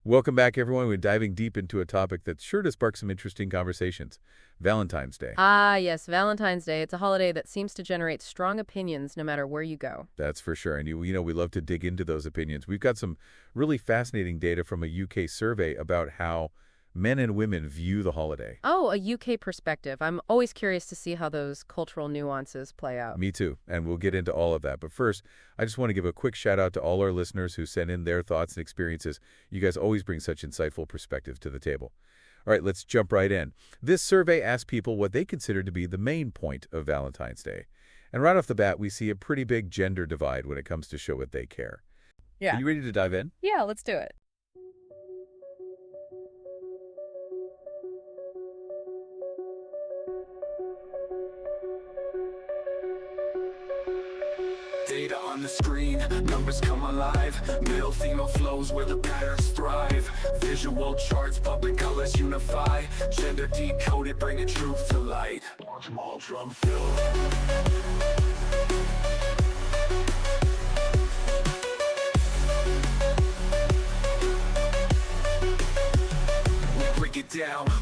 Welcome back, everyone. We're diving deep into a topic that's sure to spark some interesting conversations. Valentine's Day. Ah, yes, Valentine's Day. It's a holiday that seems to generate strong opinions no matter where you go. That's for sure. And we love to dig into those opinions. We've got some really fascinating data from a UK survey about how men and women view the holiday. Oh, a UK perspective. I'm always curious to see how those cultural nuances play out. Me too. And we'll get into all of that. But first, I just want to give a quick shout out to all our listeners who sent in their thoughts and experiences. You guys always bring such insightful perspective to the table. All right, let's jump right in. This survey asked people what they consider to be the main point of Valentine's Day. And right off the bat, we see a pretty big gender divide when it comes to show what they care. Yeah. Are you ready to dive in? Yeah, let's do it. Data on the screen, numbers come alive. Male, female flows where the patterns thrive. Visual charts, public colors unify. Gender decoded, bringing truth to light. Small drum fill.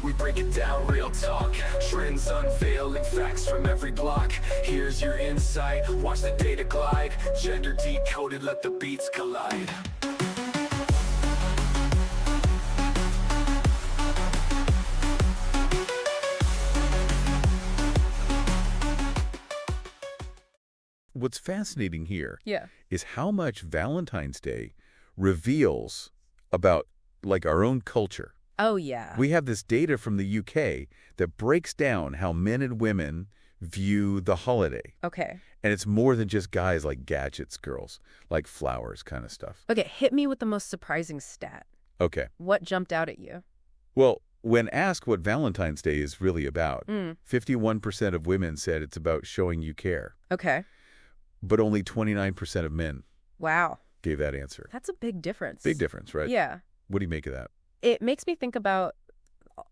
We break it down, real talk. Trends unveiling, facts from every block. Here's your insight, watch the data glide. Gender decoded, let the beats collide. What's fascinating here Yeah. is how much Valentine's Day reveals about, our own culture. Oh, yeah. We have this data from the UK that breaks down how men and women view the holiday. Okay. And it's more than just guys like gadgets, girls, like flowers kind of stuff. Okay, hit me with the most surprising stat. Okay. What jumped out at you? Well, when asked what Valentine's Day is really about, 51% of women said it's about showing you care. Okay. But only 29% of men Wow. gave that answer. That's a big difference. Big difference, right? Yeah. What do you make of that? It makes me think about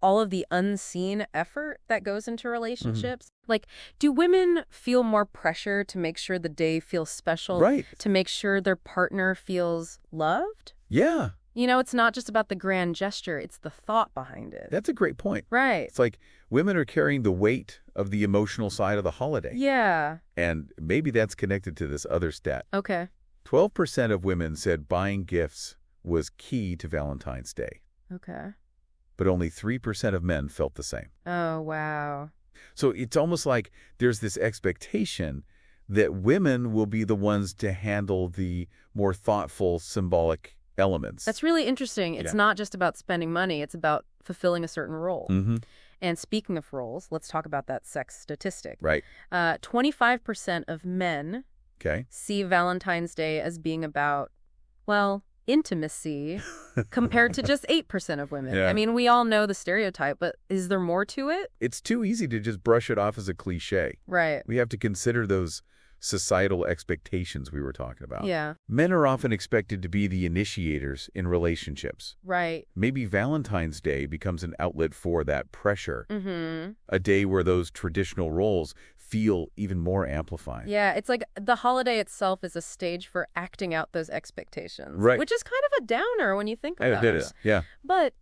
all of the unseen effort that goes into relationships. Like, do women feel more pressure to make sure the day feels special? Right. To make sure their partner feels loved? Yeah, You know, it's not just about the grand gesture, it's the thought behind it. that's a great point. Right. It's like women are carrying the weight of the emotional side of the holiday. Yeah. And maybe that's connected to this other stat. Okay. 12% of women said buying gifts was key to Valentine's Day, Okay. but only 3% of men felt the same. Oh, wow. So it's almost like there's this expectation that women will be the ones to handle the more thoughtful, symbolic elements. That's really interesting. It's not just about spending money, it's about fulfilling a certain role. Mm-hmm. And speaking of roles, let's talk about that sex statistic. Right. 25% of men Okay. see Valentine's Day as being about, well, intimacy compared to just 8% of women. Yeah. I mean, we all know the stereotype, but is there more to it? It's too easy to just brush it off as a cliche. Right. We have to consider those societal expectations we were talking about. Yeah. Men are often expected to be the initiators in relationships. Right. Maybe Valentine's Day becomes an outlet for that pressure, Mm-hmm. a day where those traditional roles feel even more amplified. Yeah, it's like the holiday itself is a stage for acting out those expectations. Right. Which is kind of a downer when you think about It it. is, yeah. But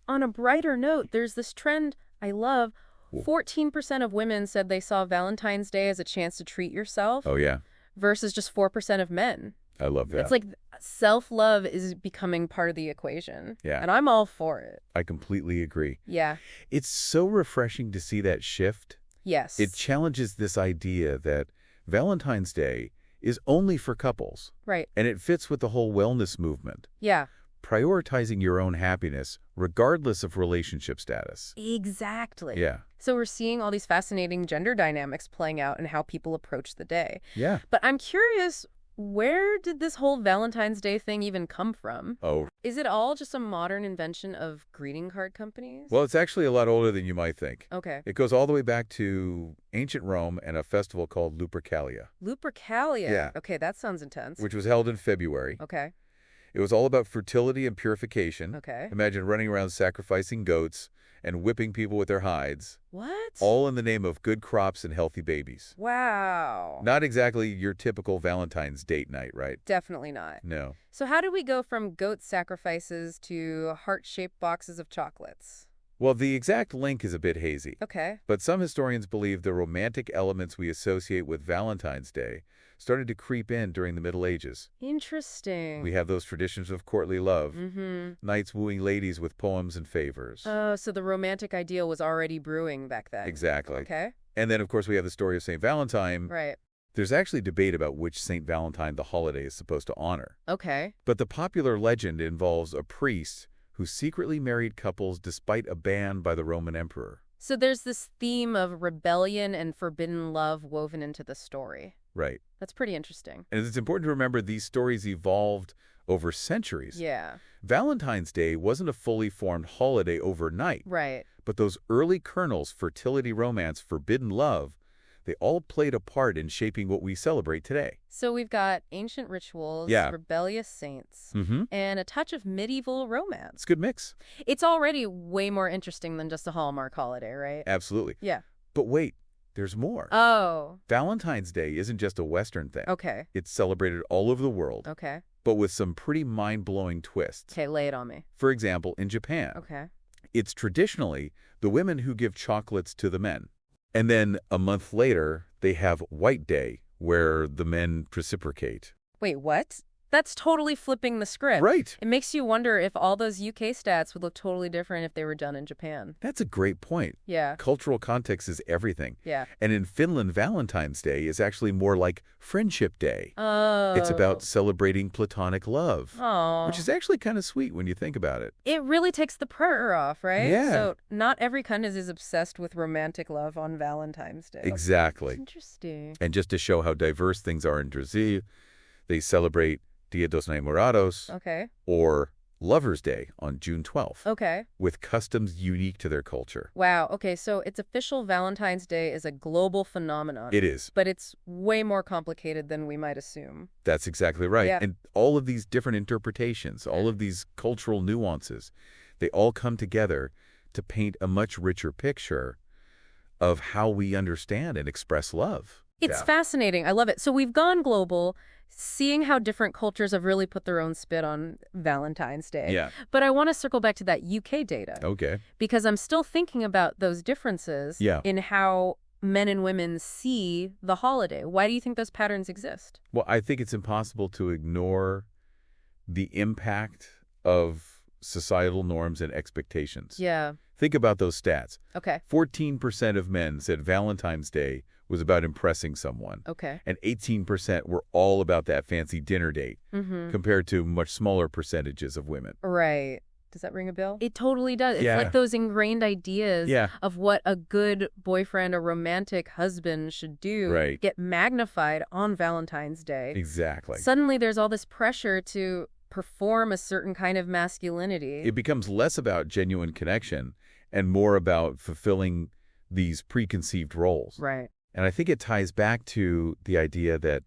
on a brighter note, there's this trend I love. Cool. 14% of women said they saw Valentine's Day as a chance to treat yourself Oh, yeah. versus just 4% of men. I love that. It's like self-love is becoming part of the equation. Yeah. And I'm all for it. I completely agree. Yeah. It's so refreshing to see that shift. Yes. It challenges this idea that Valentine's Day is only for couples. Right. And it fits with the whole wellness movement, Yeah. prioritizing your own happiness regardless of relationship status. Exactly. Yeah. So we're seeing all these fascinating gender dynamics playing out in how people approach the day. Yeah. But I'm curious, where did this whole Valentine's Day thing even come from? Oh, Is it all just a modern invention of greeting card companies? well, it's actually a lot older than you might think. Okay. It goes all the way back to ancient Rome and a festival called Lupercalia, Lupercalia. Yeah. Okay, that sounds intense. which was held in February. Okay. It was all about fertility and purification. Okay. Imagine running around sacrificing goats and whipping people with their hides, What? all in the name of good crops and healthy babies. Wow. Not exactly your typical Valentine's date night, right? Definitely not. No. So how do we go from goat sacrifices to heart-shaped boxes of chocolates? Well, the exact link is a bit hazy. Okay. But some historians believe the romantic elements we associate with Valentine's Day started to creep in during the Middle Ages. Interesting. We have those traditions of courtly love, Mm-hmm. knights wooing ladies with poems and favors. Oh, so the romantic ideal was already brewing back then. Exactly. Okay. And then, of course, we have the story of St. Valentine. Right. There's actually debate about which St. Valentine the holiday is supposed to honor. Okay. But the popular legend involves a priest who secretly married couples despite a ban by the Roman emperor. So there's this theme of rebellion and forbidden love woven into the story. Right. That's pretty interesting. And it's important to remember these stories evolved over centuries. Yeah. Valentine's Day wasn't a fully formed holiday overnight, Right. but those early kernels, fertility, romance, forbidden love, they all played a part in shaping what we celebrate today. So we've got ancient rituals, Yeah. rebellious saints, Mm-hmm. and a touch of medieval romance. It's a good mix. It's already way more interesting than just a Hallmark holiday, right? Absolutely. Yeah. But wait, there's more. Oh, Valentine's Day isn't just a Western thing. okay. It's celebrated all over the world, Okay. but with some pretty mind-blowing twists. Okay, lay it on me. For example, in Japan, Okay. it's traditionally the women who give chocolates to the men. And then a month later, they have White Day, where the men reciprocate. Wait, what? That's totally flipping the script. Right. It makes you wonder if all those UK stats would look totally different if they were done in Japan. That's a great point. Yeah. Cultural context is everything. Yeah. And in Finland, Valentine's Day is actually more like Friendship Day. Oh. It's about celebrating platonic love, Oh. which is actually kind of sweet when you think about it. It really takes the pressure off, right? Yeah. So not every country is obsessed with romantic love on Valentine's Day. Exactly. Interesting. And just to show how diverse things are in Brazil, they celebrate Dia dos Namorados, Okay. or Lover's Day on June 12th, Okay. with customs unique to their culture. Wow. Okay, so it's official Valentine's Day is a global phenomenon. It is. But it's way more complicated than we might assume. That's exactly right. Yeah. And all of these different interpretations, all of these cultural nuances, they all come together to paint a much richer picture of how we understand and express love. It's Yeah. fascinating. I love it. So we've gone global, seeing how different cultures have really put their own spin on Valentine's Day. Yeah. But I want to circle back to that UK data. Okay. Because I'm still thinking about those differences Yeah. in how men and women see the holiday. Why do you think those patterns exist? Well, I think it's impossible to ignore the impact of societal norms and expectations. Yeah. Think about those stats. Okay. 14% of men said Valentine's Day was about impressing someone, Okay. and 18% were all about that fancy dinner date, Mm-hmm. compared to much smaller percentages of women. Right. Does that ring a bell? It totally does. It's Yeah. like those ingrained ideas Yeah. of what a good boyfriend, a romantic husband should do Right. get magnified on Valentine's Day. Exactly. Suddenly there's all this pressure to perform a certain kind of masculinity. It becomes less about genuine connection and more about fulfilling these preconceived roles. Right. And I think it ties back to the idea that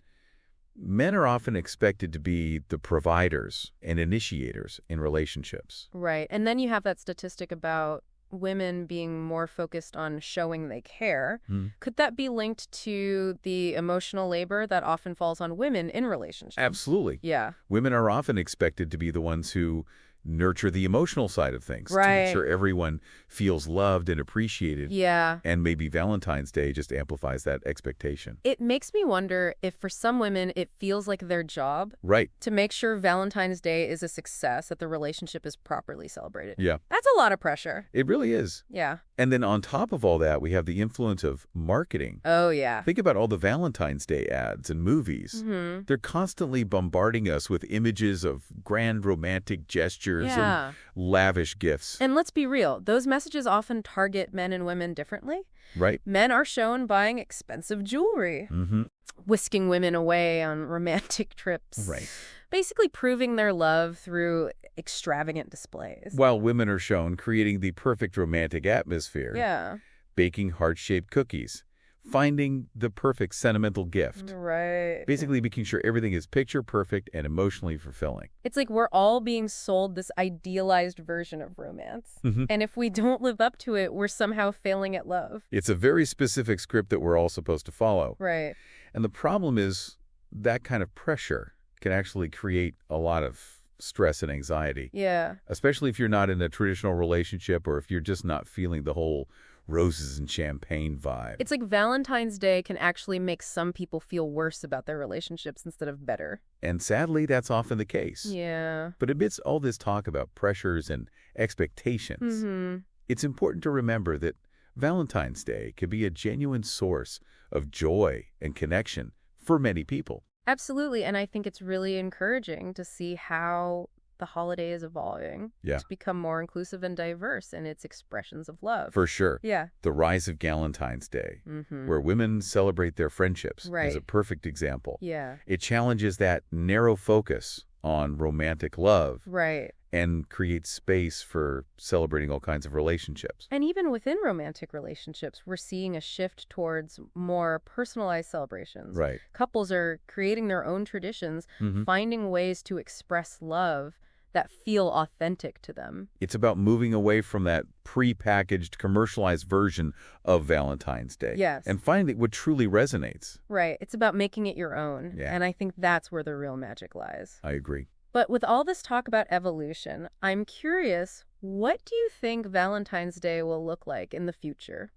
men are often expected to be the providers and initiators in relationships. Right. And then you have that statistic about women being more focused on showing they care. Hmm. Could that be linked to the emotional labor that often falls on women in relationships? Absolutely. Yeah. Women are often expected to be the ones who nurture the emotional side of things, to Right. make sure everyone feels loved and appreciated. Yeah. And maybe Valentine's Day just amplifies that expectation. It makes me wonder if for some women it feels like their job Right. to make sure Valentine's Day is a success, that the relationship is properly celebrated. Yeah. That's a lot of pressure. It really is. Yeah. And then on top of all that, we have the influence of marketing. Oh, yeah. Think about all the Valentine's Day ads and movies. Mm-hmm. They're constantly bombarding us with images of grand romantic gestures Yeah. and lavish gifts. And let's be real, those messages often target men and women differently. Right? Men are shown buying expensive jewelry, Mm-hmm. whisking women away on romantic trips. Right. Basically proving their love through extravagant displays. While women are shown creating the perfect romantic atmosphere. Yeah. Baking heart-shaped cookies, finding the perfect sentimental gift. Right. Basically making sure everything is picture perfect and emotionally fulfilling. It's like we're all being sold this idealized version of romance. And if we don't live up to it, we're somehow failing at love. It's a very specific script that we're all supposed to follow. Right. And the problem is that kind of pressure can actually create a lot of stress and anxiety. Yeah. Especially if you're not in a traditional relationship or if you're just not feeling the whole roses and champagne vibe. It's like Valentine's Day can actually make some people feel worse about their relationships instead of better. And sadly, that's often the case. Yeah. But amidst all this talk about pressures and expectations, it's important to remember that Valentine's Day can be a genuine source of joy and connection for many people. Absolutely. And I think it's really encouraging to see how the holiday is evolving to become more inclusive and diverse in its expressions of love. For sure. Yeah. The rise of Valentine's Day, where women celebrate their friendships, is a perfect example. Yeah. It challenges that narrow focus on romantic love. Right. And creates space for celebrating all kinds of relationships. And even within romantic relationships, we're seeing a shift towards more personalized celebrations. Right. Couples are creating their own traditions, finding ways to express love that feel authentic to them. It's about moving away from that pre-packaged, commercialized version of Valentine's Day. Yes. And finding what truly resonates. Right. It's about making it your own. Yeah. And I think that's where the real magic lies. I agree. But with all this talk about evolution, I'm curious, what do you think Valentine's Day will look like in the future?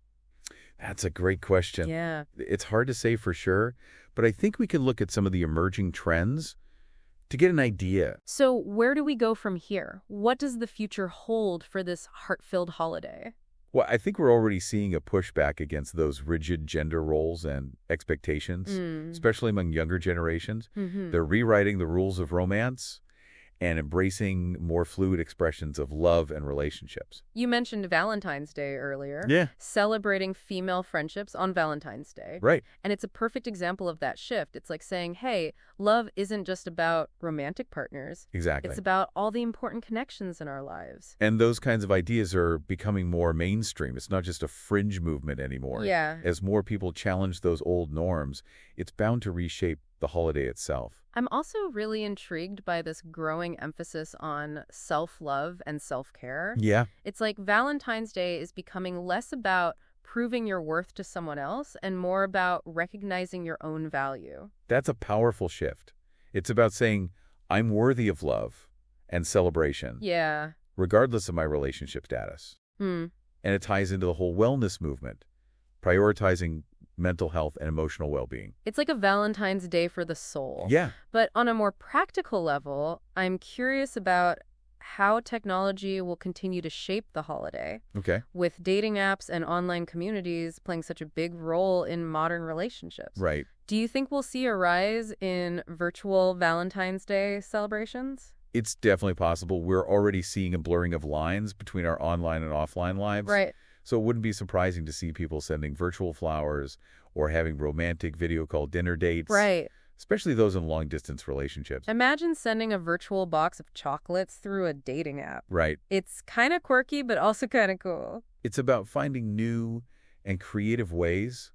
That's a great question. Yeah. It's hard to say for sure, but I think we can look at some of the emerging trends to get an idea. So where do we go from here? What does the future hold for this heart-filled holiday? Well, I think we're already seeing a pushback against those rigid gender roles and expectations, especially among younger generations. They're rewriting the rules of romance and embracing more fluid expressions of love and relationships. You mentioned Valentine's Day earlier. Yeah. Celebrating female friendships on Valentine's Day. Right. And it's a perfect example of that shift. It's like saying, hey, love isn't just about romantic partners. Exactly. It's about all the important connections in our lives. And those kinds of ideas are becoming more mainstream. It's not just a fringe movement anymore. Yeah. As more people challenge those old norms, it's bound to reshape the holiday itself. I'm also really intrigued by this growing emphasis on self-love and self-care. Yeah. It's like Valentine's Day is becoming less about proving your worth to someone else and more about recognizing your own value. That's a powerful shift. It's about saying, I'm worthy of love and celebration. Yeah. Regardless of my relationship status. And it ties into the whole wellness movement, prioritizing mental health and emotional well-being. It's like a Valentine's Day for the soul. Yeah. But on a more practical level, I'm curious about how technology will continue to shape the holiday. Okay. With dating apps and online communities playing such a big role in modern relationships. Right. Do you think we'll see a rise in virtual Valentine's Day celebrations? It's definitely possible. We're already seeing a blurring of lines between our online and offline lives. Right. So it wouldn't be surprising to see people sending virtual flowers or having romantic video call dinner dates. Right. Especially those in long-distance relationships. Imagine sending a virtual box of chocolates through a dating app. Right. It's kind of quirky, but also kind of cool. It's about finding new and creative ways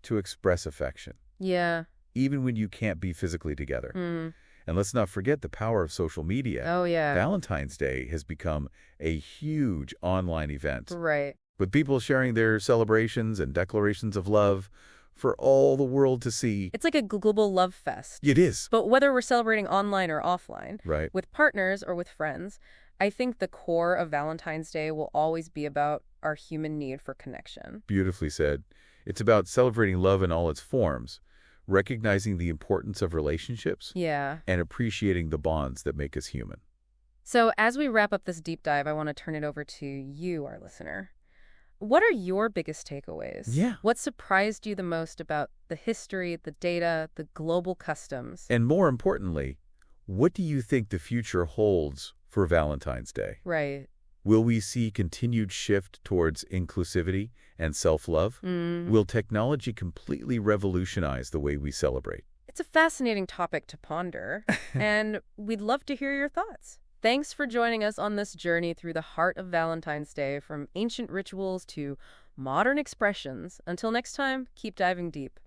to express affection. Yeah. Even when you can't be physically together. And let's not forget the power of social media. Oh, yeah. Valentine's Day has become a huge online event. Right. With people sharing their celebrations and declarations of love for all the world to see. It's like a global love fest. It is. But whether we're celebrating online or offline, Right. with partners or with friends, I think the core of Valentine's Day will always be about our human need for connection. Beautifully said. It's about celebrating love in all its forms, recognizing the importance of relationships, Yeah. and appreciating the bonds that make us human. So as we wrap up this deep dive, I want to turn it over to you, our listener. What are your biggest takeaways? Yeah. What surprised you the most about the history, the data, the global customs? And more importantly, what do you think the future holds for Valentine's Day? Right. Will we see continued shift towards inclusivity and self-love? Will technology completely revolutionize the way we celebrate? It's a fascinating topic to ponder, and we'd love to hear your thoughts. Thanks for joining us on this journey through the heart of Valentine's Day, from ancient rituals to modern expressions. Until next time, keep diving deep.